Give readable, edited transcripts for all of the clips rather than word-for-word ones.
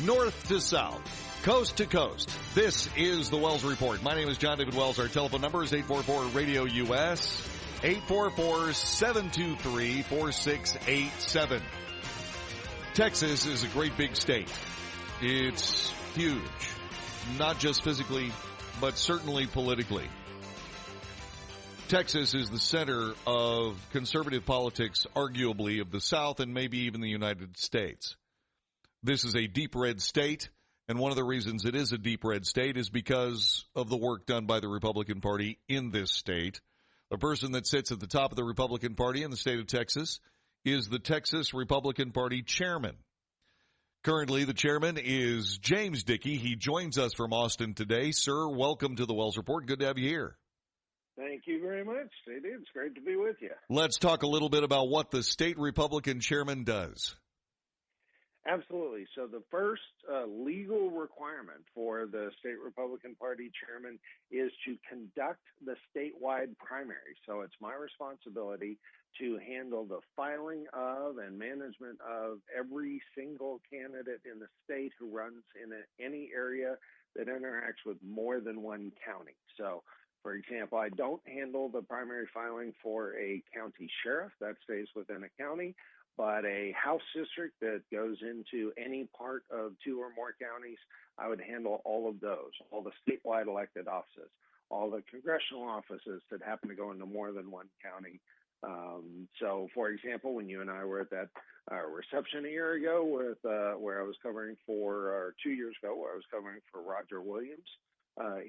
north to south, coast to coast. This is the Wells Report. My name is John David Wells. Our telephone number is 844-RADIO-US, 844-723-4687. Texas is a great big state. It's huge, not just physically, but certainly politically. Texas is the center of conservative politics, arguably, of the South and maybe even the United States. This is a deep red state, and one of the reasons it is a deep red state is because of the work done by the Republican Party in this state. The person that sits at the top of the Republican Party in the state of Texas is the Texas Republican Party chairman. Currently, the chairman is James Dickey. He joins us from Austin today. Sir, welcome to the Wells Report. Good to have you here. Thank you very much, JD. It's great to be with you. Let's talk a little bit about what the state Republican chairman does. Absolutely. So the first legal requirement for the state Republican Party chairman is to conduct the statewide primary. So it's my responsibility to handle the filing of and management of every single candidate in the state who runs in any area that interacts with more than one county. So, for example, I don't handle the primary filing for a county sheriff. That stays within a county. But a House district that goes into any part of two or more counties, I would handle all of those, all the statewide elected offices, all the congressional offices that happen to go into more than one county. So, for example, when you and I were at that reception a year ago with where I was covering or 2 years ago, where I was covering for Roger Williams,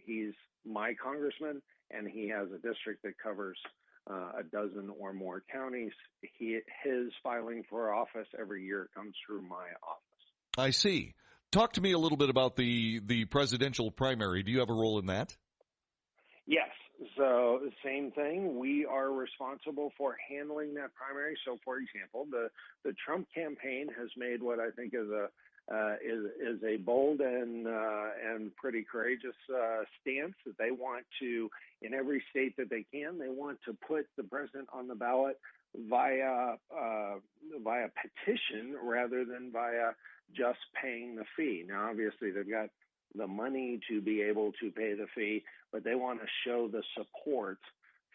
he's my congressman, and he has a district that covers a dozen or more counties. His filing for office every year comes through my office. I see. Talk to me a little bit about the presidential primary. Do you have a role in that? Yes. So same thing. We are responsible for handling that primary. So, for example, the Trump campaign has made what I think is a bold and pretty courageous stance that they want to, in every state that they can, they want to put the president on the ballot via petition rather than via just paying the fee. Now, obviously, they've got the money to be able to pay the fee, but they want to show the support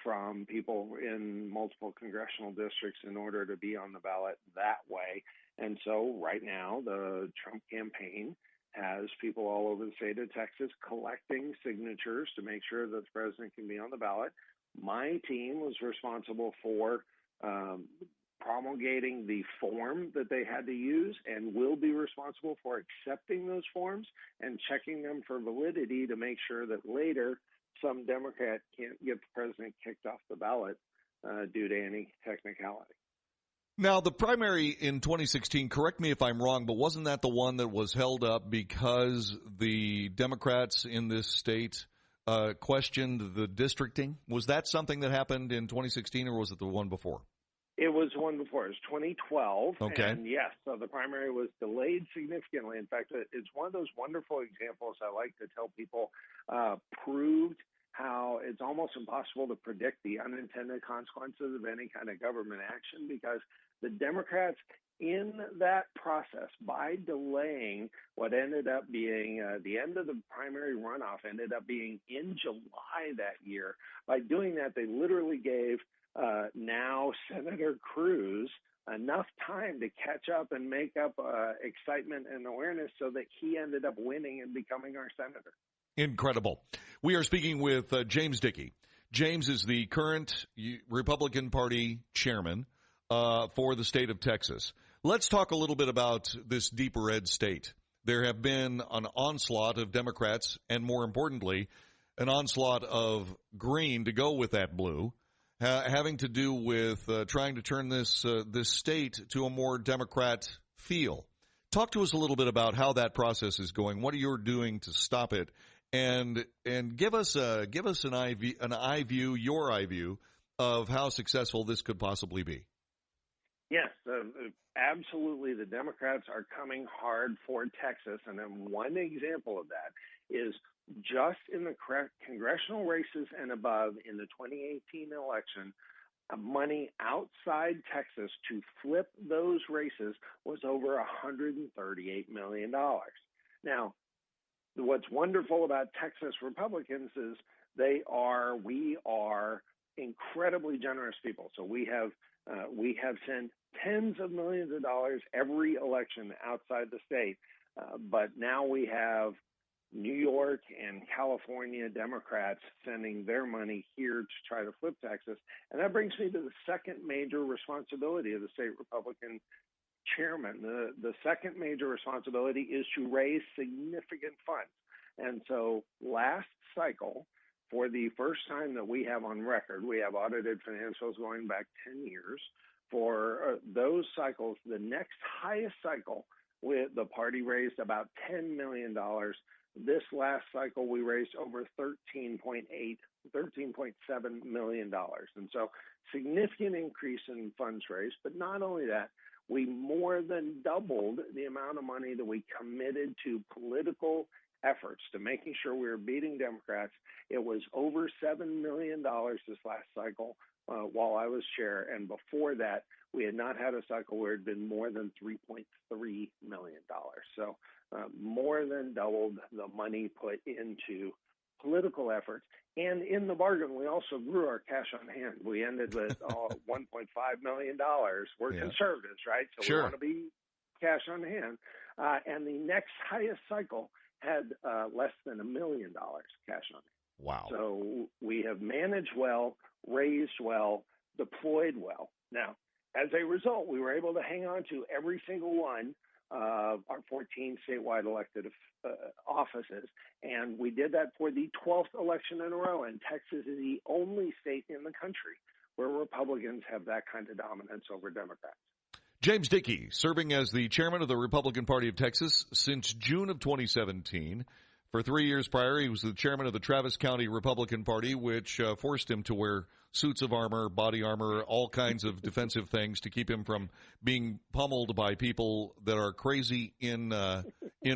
from people in multiple congressional districts in order to be on the ballot that way. And so right now, the Trump campaign has people all over the state of Texas collecting signatures to make sure that the president can be on the ballot. My team was responsible for promulgating the form that they had to use and will be responsible for accepting those forms and checking them for validity to make sure that later some Democrat can't get the president kicked off the ballot due to any technicality. Now, the primary in 2016, correct me if I'm wrong, but wasn't that the one that was held up because the Democrats in this state questioned the districting? Was that something that happened in 2016, or was it the one before? It was one before. It was 2012. Okay. And yes, so the primary was delayed significantly. In fact, it's one of those wonderful examples I like to tell people proved how it's almost impossible to predict the unintended consequences of any kind of government action, because the Democrats in that process, by delaying what ended up being the end of the primary runoff, ended up being in July that year. By doing that, they literally gave now Senator Cruz enough time to catch up and make up excitement and awareness so that he ended up winning and becoming our senator. Incredible. We are speaking with James Dickey. James is the current Republican Party chairman for the state of Texas. Let's talk a little bit about this deep red state. There have been an onslaught of Democrats and, more importantly, an onslaught of green to go with that blue, having to do with trying to turn this state to a more Democrat feel. Talk to us a little bit about how that process is going. What are you doing to stop it? And give us an eye view, your eye view of how successful this could possibly be. Yes, absolutely. The Democrats are coming hard for Texas, and then one example of that is just in the congressional races and above in the 2018 election, money outside Texas to flip those races was over $138 million. Now, what's wonderful about Texas Republicans is we are incredibly generous people. So we have sent tens of millions of dollars every election outside the state, but now we have New York and California Democrats sending their money here to try to flip Texas. And that brings me to the second major responsibility of the state Republican chairman. The second major responsibility is to raise significant funds. And so last cycle, for the first time that we have on record, we have audited financials going back 10 years. For those cycles, the next highest cycle, the party raised about $10 million. This last cycle, we raised over $13.7 million. And so significant increase in funds raised. But not only that, we more than doubled the amount of money that we committed to political efforts to making sure we were beating Democrats. It was over $7 million this last cycle while I was chair. And before that, we had not had a cycle where it had been more than $3.3 million. So more than doubled the money put into political efforts. And in the bargain, we also grew our cash on hand. We ended with $1.5 million. We're conservatives, right? So sure. We want to be cash on hand. And the next highest cycle had less than $1 million cash on hand. Wow. So we have managed well, raised well, deployed well. Now, as a result, we were able to hang on to every single one of our 14 statewide elected offices. And we did that for the 12th election in a row. And Texas is the only state in the country where Republicans have that kind of dominance over Democrats. James Dickey, serving as the chairman of the Republican Party of Texas since June of 2017. For 3 years prior, he was the chairman of the Travis County Republican Party, which forced him to wear suits of armor, body armor, all kinds of defensive things to keep him from being pummeled by people that are crazy in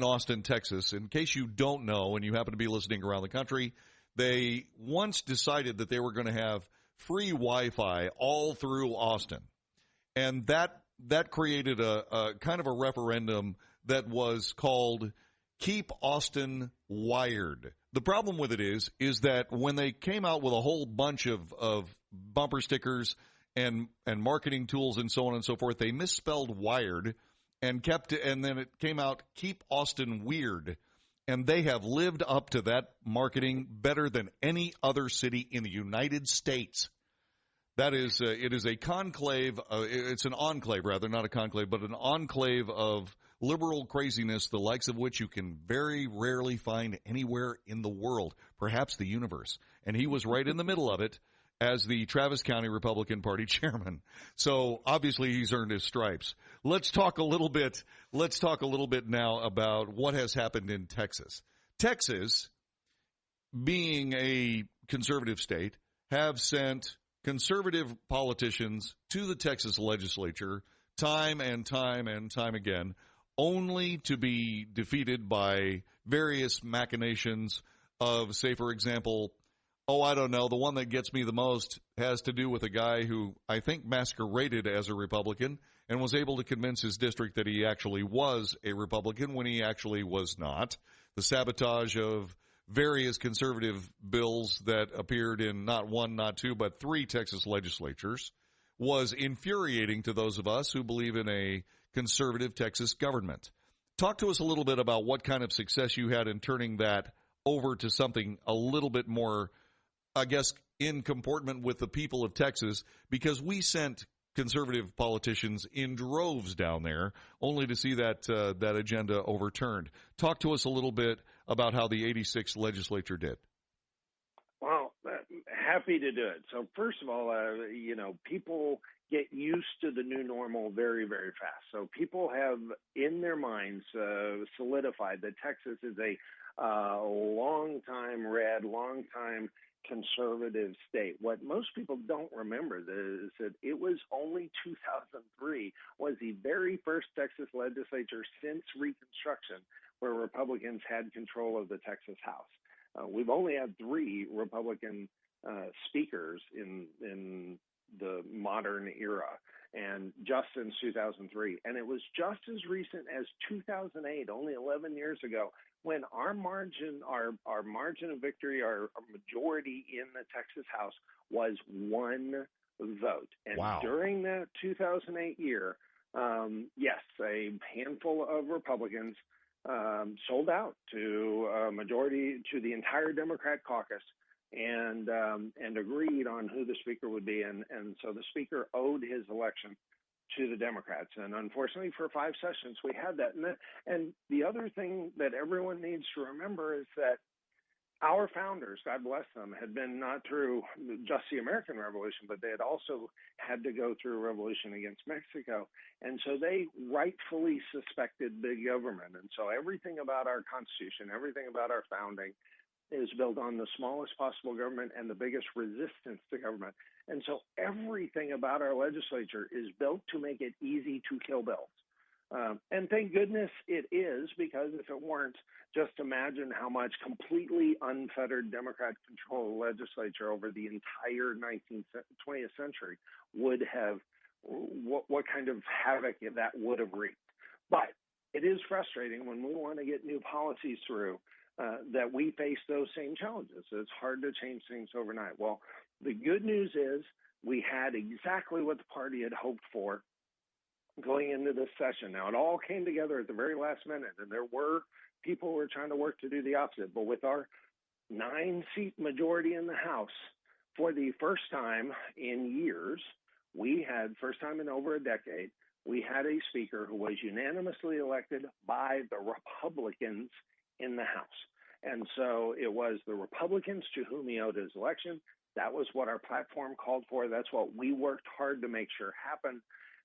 Austin, Texas. In case you don't know, and you happen to be listening around the country, they once decided that they were going to have free Wi-Fi all through Austin. And that created a kind of a referendum that was called Keep Austin Wired. The problem with it is that when they came out with a whole bunch of bumper stickers and marketing tools and so on and so forth, they misspelled wired and then it came out Keep Austin Weird. And they have lived up to that marketing better than any other city in the United States. That is, it is a conclave, it's an enclave rather, not a conclave, but an enclave of liberal craziness, the likes of which you can very rarely find anywhere in the world, perhaps the universe. And he was right in the middle of it as the Travis County Republican Party chairman. So obviously he's earned his stripes. Let's talk a little bit now about what has happened in Texas. Texas, being a conservative state, have sent conservative politicians to the Texas legislature time and time and time again, only to be defeated by various machinations of, say, for example, I don't know, the one that gets me the most has to do with a guy who I think masqueraded as a Republican and was able to convince his district that he actually was a Republican when he actually was not. The sabotage of various conservative bills that appeared in not one, not two, but three Texas legislatures was infuriating to those of us who believe in a conservative Texas government. Talk to us a little bit about what kind of success you had in turning that over to something a little bit more, I guess, in comportment with the people of Texas, because we sent conservative politicians in droves down there only to see that agenda overturned. Talk to us a little bit about how the 86th legislature did. Well, happy to do it. So first of all, people get used to the new normal very, very fast. So people have in their minds solidified that Texas is a long-time red, long-time conservative state. What most people don't remember is that it was only 2003 was the very first Texas legislature since Reconstruction where Republicans had control of the Texas House. We've only had three Republican speakers in the modern era, and just since 2003. And it was just as recent as 2008, only 11 years ago, when our margin of victory, our majority in the Texas House was 1 vote. And wow. During that 2008 year, yes, a handful of Republicans sold out to a majority, to the entire Democrat caucus, and agreed on who the speaker would be. And so the speaker owed his election to the Democrats. And unfortunately, for 5 sessions, we had that. And the other thing that everyone needs to remember is that our founders, God bless them, had been not through just the American Revolution, but they had also had to go through a revolution against Mexico. And so they rightfully suspected big government. And so everything about our Constitution, everything about our founding is built on the smallest possible government and the biggest resistance to government. And so everything about our legislature is built to make it easy to kill bills. And thank goodness it is, because if it weren't, just imagine how much completely unfettered Democrat-controlled legislature over the entire 20th century would have, what kind of havoc that would have wreaked. But it is frustrating when we want to get new policies through that we face those same challenges. It's hard to change things overnight. Well, the good news is we had exactly what the party had hoped for going into this session. Now, it all came together at the very last minute, and there were people who were trying to work to do the opposite. But with our 9-seat majority in the House, for the first time in years, first time in over a decade, we had a speaker who was unanimously elected by the Republicans in the House. And so it was the Republicans to whom he owed his election. That was what our platform called for. That's what we worked hard to make sure happened.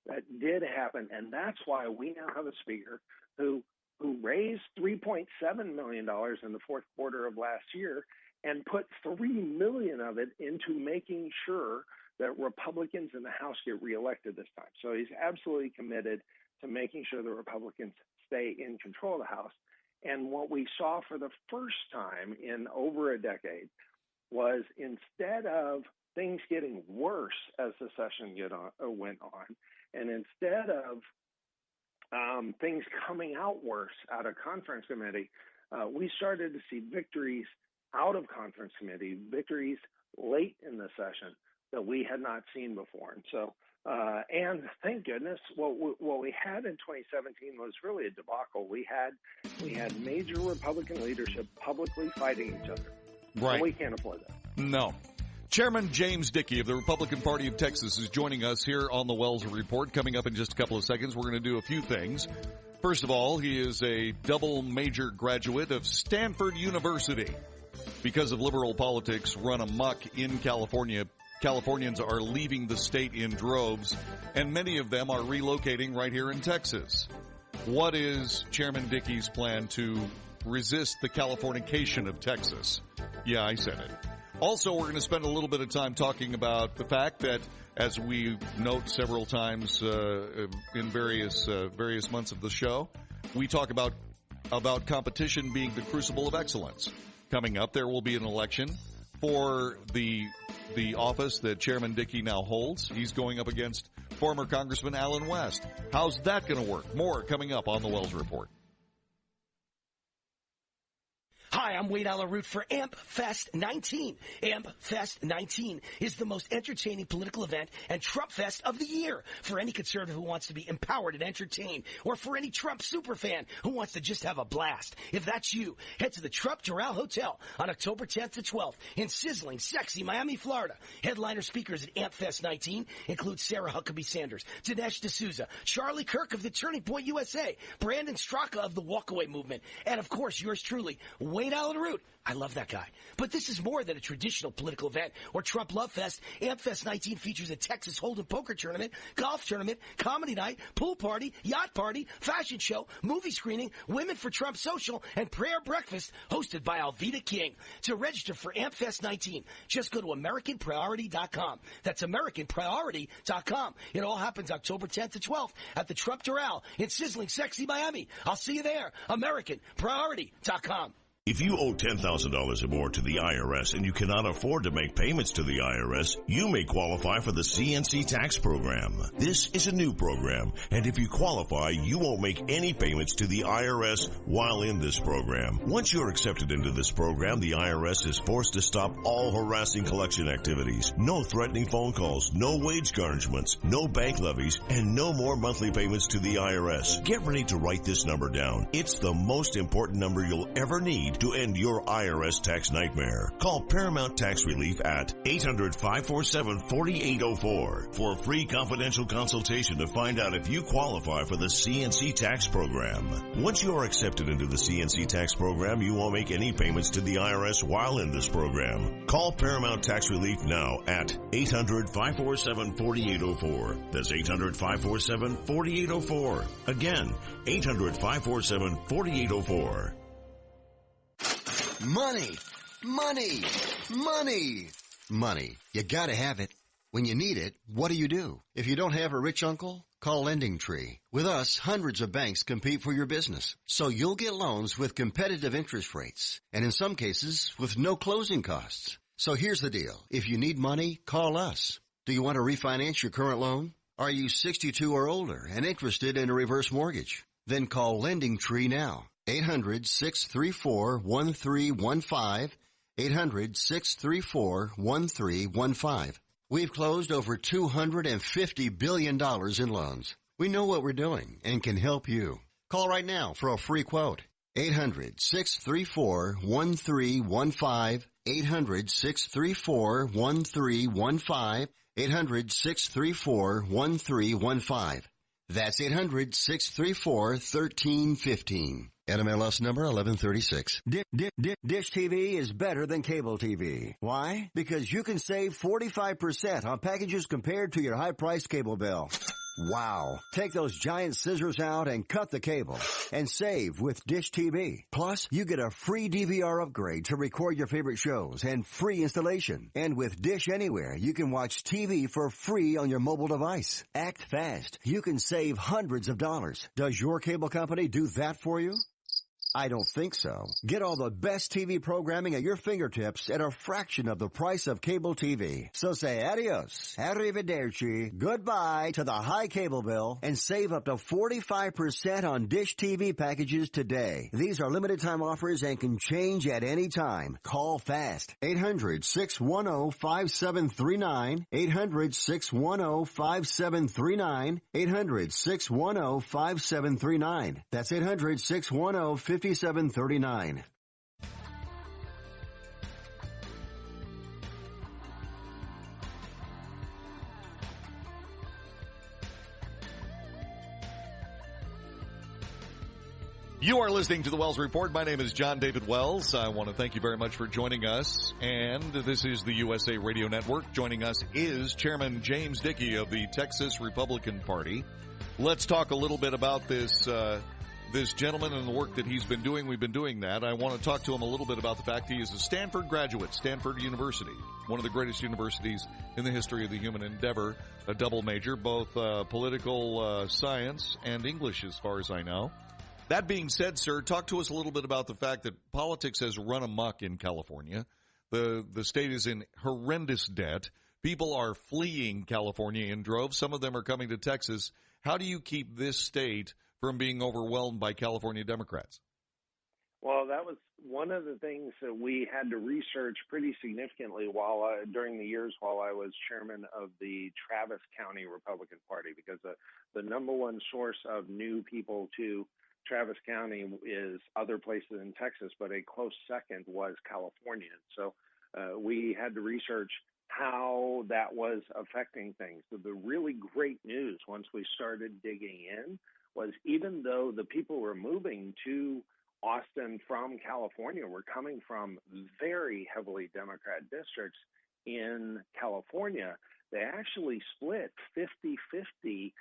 That did happen, and that's why we now have a speaker who raised $3.7 million in the fourth quarter of last year and put $3 million of it into making sure that Republicans in the House get reelected this time. So he's absolutely committed to making sure the Republicans stay in control of the House. And what we saw for the first time in over a decade was, instead of things getting worse as the session went on, and instead of things coming out worse out of conference committee, we started to see victories out of conference committee, victories late in the session that we had not seen before. And so, and thank goodness, what we had in 2017 was really a debacle. We had major Republican leadership publicly fighting each other. Right. And we can't afford that. No. Chairman James Dickey of the Republican Party of Texas is joining us here on the Wells Report. Coming up in just a couple of seconds, we're going to do a few things. First of all, he is a double major graduate of Stanford University. Because of liberal politics run amok in California, Californians are leaving the state in droves, and many of them are relocating right here in Texas. What is Chairman Dickey's plan to resist the Californication of Texas? Yeah, I said it. Also, we're going to spend a little bit of time talking about the fact that, as we note several times in various months of the show, we talk about competition being the crucible of excellence. Coming up, there will be an election for the office that Chairman Dickey now holds. He's going up against former Congressman Allen West. How's that going to work? More coming up on the Wells Report. Hi, I'm Wade Alaroot for AMP Fest 19. AMP Fest 19 is the most entertaining political event and Trump Fest of the year for any conservative who wants to be empowered and entertained, or for any Trump superfan who wants to just have a blast. If that's you, head to the Trump Doral Hotel on October 10th to 12th in sizzling, sexy Miami, Florida. Headliner speakers at AMP Fest 19 include Sarah Huckabee Sanders, Dinesh D'Souza, Charlie Kirk of the Turning Point USA, Brandon Straka of the Walkaway Movement, and of course yours truly, Wayne Alaroot. I love that guy. But this is more than a traditional political event or Trump Love Fest. AMP Fest 19 features a Texas Hold'em poker tournament, golf tournament, comedy night, pool party, yacht party, fashion show, movie screening, Women for Trump social, and prayer breakfast hosted by Alveda King. To register for AMP Fest 19, just go to AmericanPriority.com. That's AmericanPriority.com. It all happens October 10th to 12th at the Trump Doral in sizzling, sexy Miami. I'll see you there. AmericanPriority.com. If you owe $10,000 or more to the IRS and you cannot afford to make payments to the IRS, you may qualify for the CNC tax program. This is a new program, and if you qualify, you won't make any payments to the IRS while in this program. Once you're accepted into this program, the IRS is forced to stop all harassing collection activities. No threatening phone calls, no wage garnishments, no bank levies, and no more monthly payments to the IRS. Get ready to write this number down. It's the most important number you'll ever need to end your IRS tax nightmare. Call Paramount Tax Relief at 800-547-4804 for a free confidential consultation to find out if you qualify for the CNC tax program. Once you are accepted into the CNC tax program, you won't make any payments to the IRS while in this program. Call Paramount Tax Relief now at 800-547-4804. That's 800-547-4804. Again, 800-547-4804. Money, money, money, money. You gotta have it. When you need it, what do? If you don't have a rich uncle, call Lending Tree. With us, hundreds of banks compete for your business, so you'll get loans with competitive interest rates, and in some cases, with no closing costs. So here's the deal. If you need money, call us. Do you want to refinance your current loan? Are you 62 or older and interested in a reverse mortgage? Then call Lending Tree now. 800-634-1315, 800-634-1315. We've closed over $250 billion in loans. We know what we're doing and can help you. Call right now for a free quote. 800-634-1315, 800-634-1315, 800-634-1315. That's 800-634-1315. NMLS number 1136. Dish TV is better than cable TV. Why? Because you can save 45% on packages compared to your high-priced cable bill. Wow. Take those giant scissors out and cut the cable and save with Dish TV. Plus, you get a free DVR upgrade to record your favorite shows and free installation. And with Dish Anywhere, you can watch TV for free on your mobile device. Act fast. You can save hundreds of dollars. Does your cable company do that for you? I don't think so. Get all the best TV programming at your fingertips at a fraction of the price of cable TV. So say adios, arrivederci, goodbye to the high cable bill and save up to 45% on Dish TV packages today. These are limited time offers and can change at any time. Call fast. 800-610-5739, 800-610-5739, 800-610-5739. That's 800-610-5739. You are listening to the Wells Report. My name is John David Wells. I want to thank you very much for joining us. And this is the USA Radio Network. Joining us is Chairman James Dickey of the Texas Republican Party. Let's talk a little bit about this gentleman and the work that he's been doing. We've been doing that. I want to talk to him a little bit about the fact he is a Stanford graduate, Stanford University, one of the greatest universities in the history of the human endeavor, a double major, both political science and English as far as I know. That being said, sir, talk to us a little bit about the fact that politics has run amok in California. The state is in horrendous debt. People are fleeing California in droves. Some of them are coming to Texas. How do you keep this state from being overwhelmed by California Democrats? Well, that was one of the things that we had to research pretty significantly during the years while I was chairman of the Travis County Republican Party, because the number one source of new people to Travis County is other places in Texas, but a close second was California. So we had to research how that was affecting things. So the really great news once we started digging in was, even though the people were moving to Austin from California were coming from very heavily Democrat districts in California, they actually split 50-50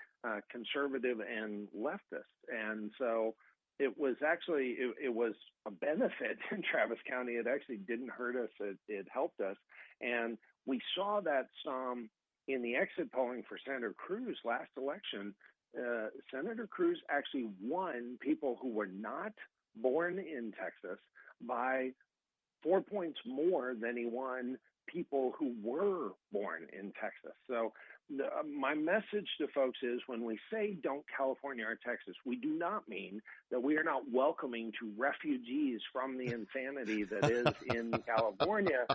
conservative and leftist. And so it was actually, it was a benefit in Travis County. It actually didn't hurt us. It helped us. And we saw that some in the exit polling for Senator Cruz last election. Senator Cruz actually won people who were not born in Texas, by 4 points more than he won people who were born in Texas. So my message to folks is when we say don't California our Texas, we do not mean that we are not welcoming to refugees from the insanity that is in California.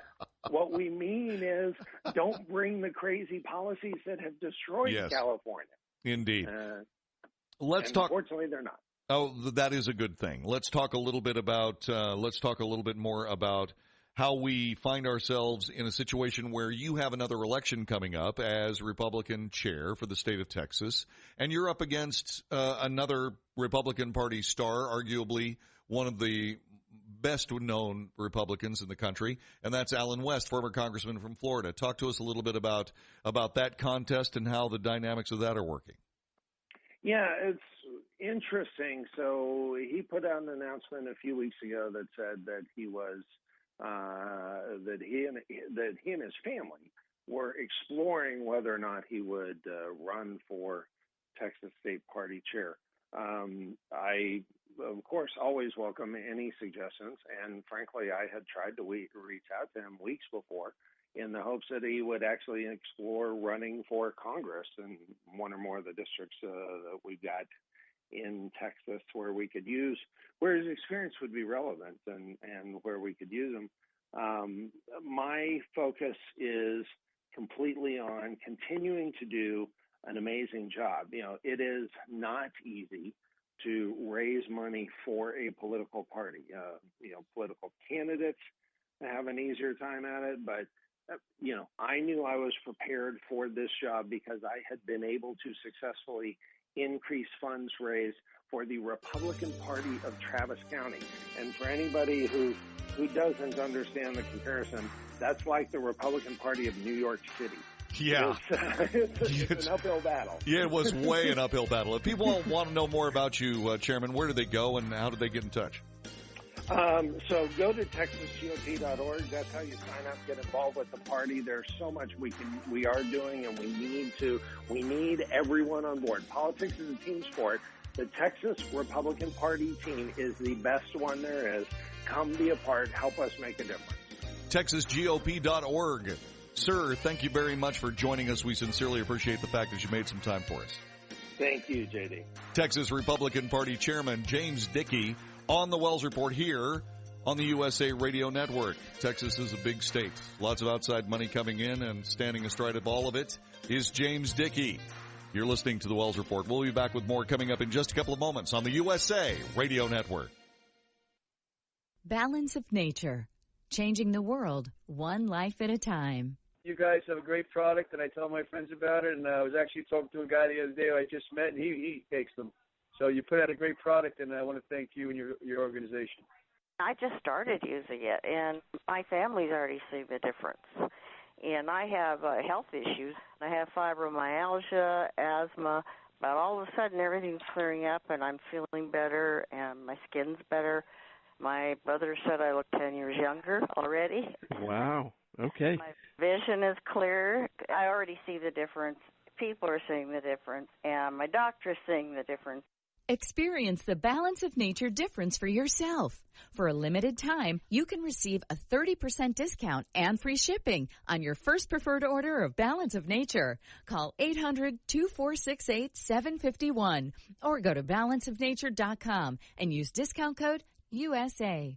What we mean is don't bring the crazy policies that have destroyed California. Indeed. Let's talk. Unfortunately, they're not. Oh, that is a good thing. Let's talk a little bit more about how we find ourselves in a situation where you have another election coming up as Republican chair for the state of Texas, and you're up against another Republican Party star, arguably one of the best-known Republicans in the country, and that's Allen West, former congressman from Florida. Talk to us a little bit about that contest and how the dynamics of that are working. Yeah, it's interesting. So he put out an announcement a few weeks ago that said that he was that he and his family were exploring whether or not he would run for Texas State Party chair. I, of course, always welcome any suggestions, and frankly, I had tried to reach out to him weeks before in the hopes that he would actually explore running for Congress in one or more of the districts that we've got in Texas where his experience would be relevant and where we could use him. My focus is completely on continuing to do an amazing job. You know, it is not easy to raise money for a political party. Political candidates have an easier time at it, but I knew I was prepared for this job because I had been able to successfully increase funds raised for the Republican Party of Travis County. And for anybody who doesn't understand the comparison, that's like the Republican Party of New York City. Yeah. It's an uphill battle. Yeah, it was way an uphill battle. If people want to know more about you, Chairman, where do they go and how do they get in touch? So go to TexasGOP.org. That's how you sign up, get involved with the party. There's so much we are doing, and we need everyone on board. Politics is a team sport. The Texas Republican Party team is the best one there is. Come be a part. Help us make a difference. TexasGOP.org. Sir, thank you very much for joining us. We sincerely appreciate the fact that you made some time for us. Thank you, JD. Texas Republican Party Chairman James Dickey on the Wells Report here on the USA Radio Network. Texas is a big state. Lots of outside money coming in, and standing astride of all of it is James Dickey. You're listening to the Wells Report. We'll be back with more coming up in just a couple of moments on the USA Radio Network. Balance of Nature. Changing the world, one life at a time. You guys have a great product, and I tell my friends about it. And I was actually talking to a guy the other day who I just met, and he takes them. So you put out a great product, and I want to thank you and your organization. I just started using it, and my family's already seen the difference. And I have health issues. I have fibromyalgia, asthma, but all of a sudden everything's clearing up, and I'm feeling better, and my skin's better. My brother said I look 10 years younger already. Wow. Okay. My vision is clearer. I already see the difference. People are seeing the difference, and my doctor's seeing the difference. Experience the Balance of Nature difference for yourself. For a limited time, you can receive a 30% discount and free shipping on your first preferred order of Balance of Nature. Call 800-2468-751 or go to balanceofnature.com and use discount code USA.